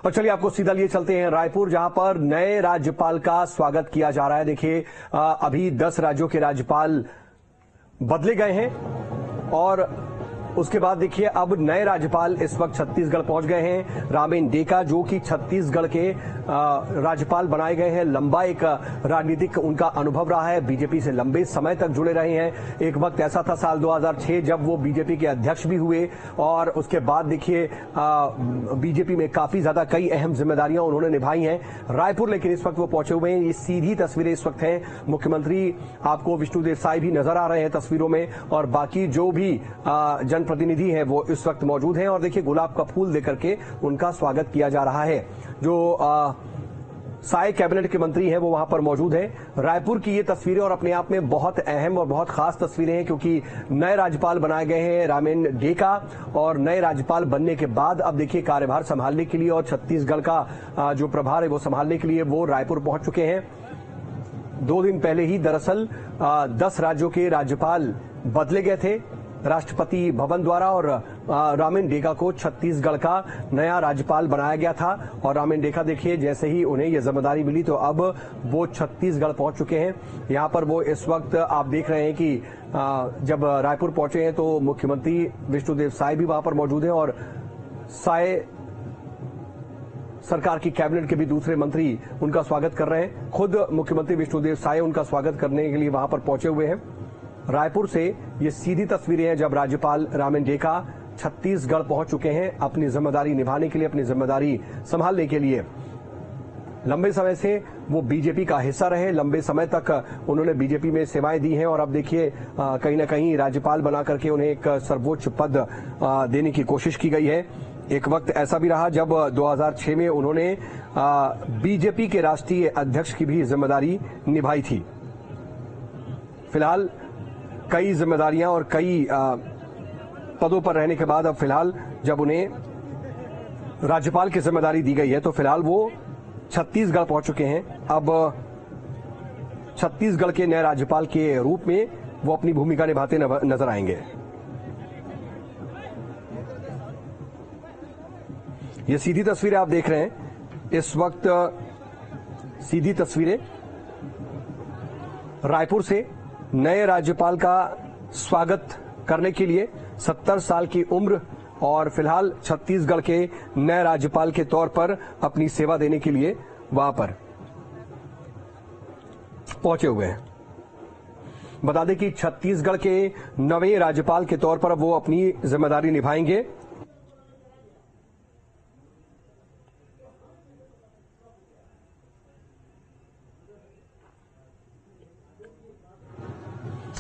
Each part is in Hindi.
और चलिए आपको सीधा लिए चलते हैं रायपुर, जहां पर नए राज्यपाल का स्वागत किया जा रहा है। देखिए अभी 10 राज्यों के राज्यपाल बदले गए हैं और उसके बाद देखिए अब नए राज्यपाल इस वक्त छत्तीसगढ़ पहुंच गए हैं। रामेन डेका जो कि छत्तीसगढ़ के राज्यपाल बनाए गए हैं। लंबा एक राजनीतिक उनका अनुभव रहा है, बीजेपी से लंबे समय तक जुड़े रहे हैं। एक वक्त ऐसा था साल 2006 जब वो बीजेपी के अध्यक्ष भी हुए और उसके बाद देखिए बीजेपी में काफी ज्यादा कई अहम जिम्मेदारियां उन्होंने निभाई हैं। रायपुर लेकिन इस वक्त वो पहुंचे हुए हैं। ये सीधी तस्वीरें इस वक्त हैं। मुख्यमंत्री आपको विष्णुदेव साय भी नजर आ रहे हैं तस्वीरों में और बाकी जो भी जनप्रतिनिधि हैं वो इस वक्त मौजूद हैं और देखिए गुलाब का फूल देकर के उनका स्वागत किया जा रहा है। जो साय कैबिनेट के मंत्री हैं वो वहां पर मौजूद हैं। रायपुर की ये तस्वीरें और अपने आप में बहुत अहम और बहुत खास तस्वीरें हैं क्योंकि नए राज्यपाल बनाए गए हैं रामेन डेका और नए राज्यपाल बनने के बाद अब देखिए कार्यभार संभालने के लिए और छत्तीसगढ़ का जो प्रभार है वो संभालने के लिए वो रायपुर पहुंच चुके हैं। 2 दिन पहले ही दरअसल 10 राज्यों के राज्यपाल बदले गए थे राष्ट्रपति भवन द्वारा और रामेन डेका को छत्तीसगढ़ का नया राज्यपाल बनाया गया था। और रामेन डेका देखिए जैसे ही उन्हें यह जिम्मेदारी मिली तो अब वो छत्तीसगढ़ पहुंच चुके हैं। यहां पर वो इस वक्त आप देख रहे हैं कि जब रायपुर पहुंचे हैं तो मुख्यमंत्री विष्णुदेव साय भी वहां पर मौजूद हैं और साय सरकार की कैबिनेट के भी दूसरे मंत्री उनका स्वागत कर रहे हैं। खुद मुख्यमंत्री विष्णुदेव साय उनका स्वागत करने के लिए वहां पर पहुंचे हुए हैं। रायपुर से ये सीधी तस्वीरें हैं जब राज्यपाल रामेन डेका छत्तीसगढ़ पहुंच चुके हैं अपनी जिम्मेदारी निभाने के लिए, अपनी जिम्मेदारी संभालने के लिए। लंबे समय से वो बीजेपी का हिस्सा रहे, लंबे समय तक उन्होंने बीजेपी में सेवाएं दी हैं और अब देखिए कहीं ना कहीं राज्यपाल बना करके उन्हें एक सर्वोच्च पद देने की कोशिश की गई है। एक वक्त ऐसा भी रहा जब 2006 में उन्होंने बीजेपी के राष्ट्रीय अध्यक्ष की भी जिम्मेदारी निभाई थी। फिलहाल कई जिम्मेदारियां और कई पदों पर रहने के बाद अब फिलहाल जब उन्हें राज्यपाल की जिम्मेदारी दी गई है तो फिलहाल वो छत्तीसगढ़ पहुंच चुके हैं। अब छत्तीसगढ़ के नए राज्यपाल के रूप में वो अपनी भूमिका निभाते नजर आएंगे। ये सीधी तस्वीरें आप देख रहे हैं इस वक्त, सीधी तस्वीरें रायपुर से नए राज्यपाल का स्वागत करने के लिए 70 साल की उम्र और फिलहाल छत्तीसगढ़ के नए राज्यपाल के तौर पर अपनी सेवा देने के लिए वहां पर पहुंचे हुए हैं। बता दें कि छत्तीसगढ़ के नवे राज्यपाल के तौर पर वो अपनी जिम्मेदारी निभाएंगे।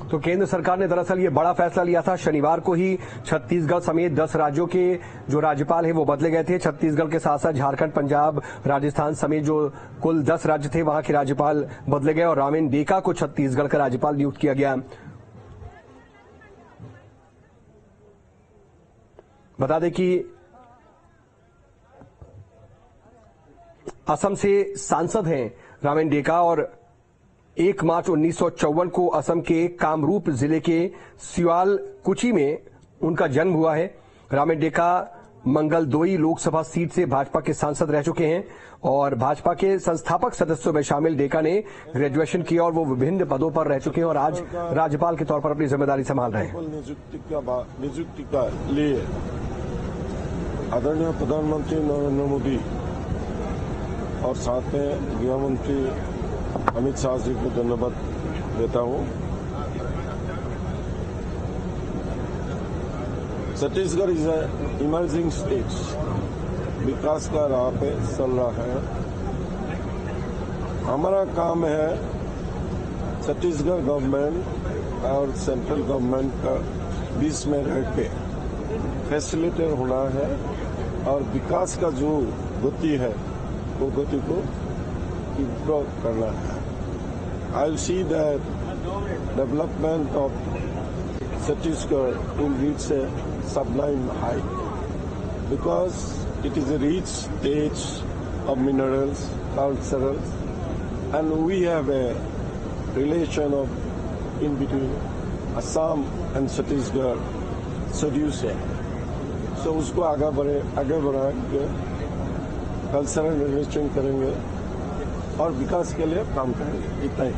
तो केंद्र सरकार ने दरअसल ये बड़ा फैसला लिया था। शनिवार को ही छत्तीसगढ़ समेत 10 राज्यों के जो राज्यपाल हैं वो बदले गए थे। छत्तीसगढ़ के साथ साथ झारखंड, पंजाब, राजस्थान समेत जो कुल 10 राज्य थे वहां के राज्यपाल बदले गए और रामेन डेका को छत्तीसगढ़ का राज्यपाल नियुक्त किया गया। बता दें कि असम से सांसद हैं रामेन डेका और 1 मार्च 1954 को असम के कामरूप जिले के सियालकुची में उनका जन्म हुआ है। रामेन डेका मंगलदोई लोकसभा सीट से भाजपा के सांसद रह चुके हैं और भाजपा के संस्थापक सदस्यों में शामिल डेका ने ग्रेजुएशन किया और वो विभिन्न पदों पर रह चुके हैं और आज राज्यपाल के तौर पर अपनी जिम्मेदारी संभाल रहे हैं। नियुक्ति का लिए आदरणीय प्रधानमंत्री नरेंद्र मोदी और साथ में गृह मंत्री अमित शाह जी को धन्यवाद देता हूं। Chhattisgarh is a emerging state, विकास का राह पे चल रहा है। हमारा काम है छत्तीसगढ़ गवर्नमेंट और सेंट्रल गवर्नमेंट का बीच में रह के फैसिलिटेटर होना है और विकास का जो गति है वो गति को इम्प्रूव करना है। I see that development of Chhattisgarh will reach a sublime height because it is a rich state of minerals, cultures, and we have a relation of in between Assam and Chhattisgarh सदियों से। So उसको आगे बढ़ाएंगे कल्चरल इन्वेस्टमेंट करेंगे और विकास के लिए काम करेंगे, इतना ही।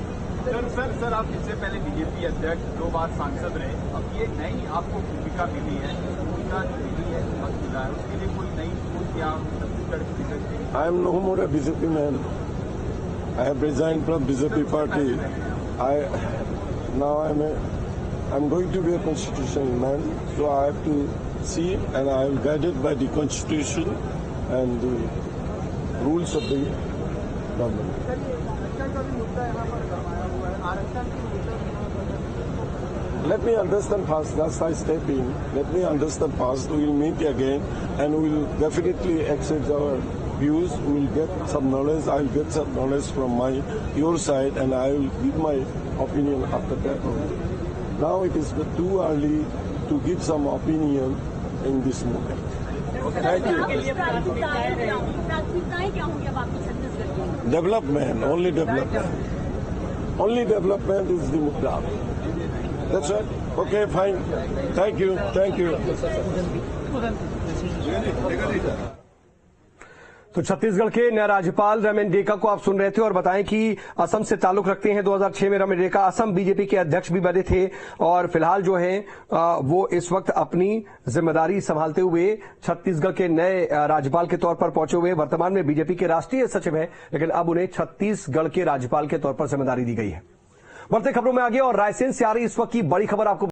सर आप इससे पहले बीजेपी अध्यक्ष 2 बार सांसद रहे, अब ये नई आपको भूमिका मिली है, भूमिका मिली है, पद मिला है, उसके लिए कोई नई सोच या छत्तीसगढ़ की BJP? I am no more a BJP man. I have resigned from BJP party. I'm going to be a constitutional man, so I have to see, and I am guided by the constitution and the rules of the government. Let me understand first, just I step in. Let me understand first. We will meet again and we will definitely exchange our views. We will get some knowledge. I will get some knowledge from your side, and I will give my opinion after that. Now it is too early to give some opinion in this moment. Thank you. प्राथमिकताएं क्या होंगी अब आपकी छत्तीसगढ़ की? Development, only development. Only development is the mudda. That's right. Okay, fine. Thank you. Thank you. तो छत्तीसगढ़ के नए राज्यपाल रमेन डेका को आप सुन रहे थे और बताएं कि असम से ताल्लुक रखते हैं। 2006 में रमेन डेका असम बीजेपी के अध्यक्ष भी बने थे और फिलहाल जो है वो इस वक्त अपनी जिम्मेदारी संभालते हुए छत्तीसगढ़ के नए राज्यपाल के तौर पर पहुंचे हुए। वर्तमान में बीजेपी के राष्ट्रीय सचिव है, लेकिन अब उन्हें छत्तीसगढ़ के राज्यपाल के तौर पर जिम्मेदारी दी गई है। बढ़ते खबरों में आगे और रायसेन से आ रही इस वक्त की बड़ी खबर आपको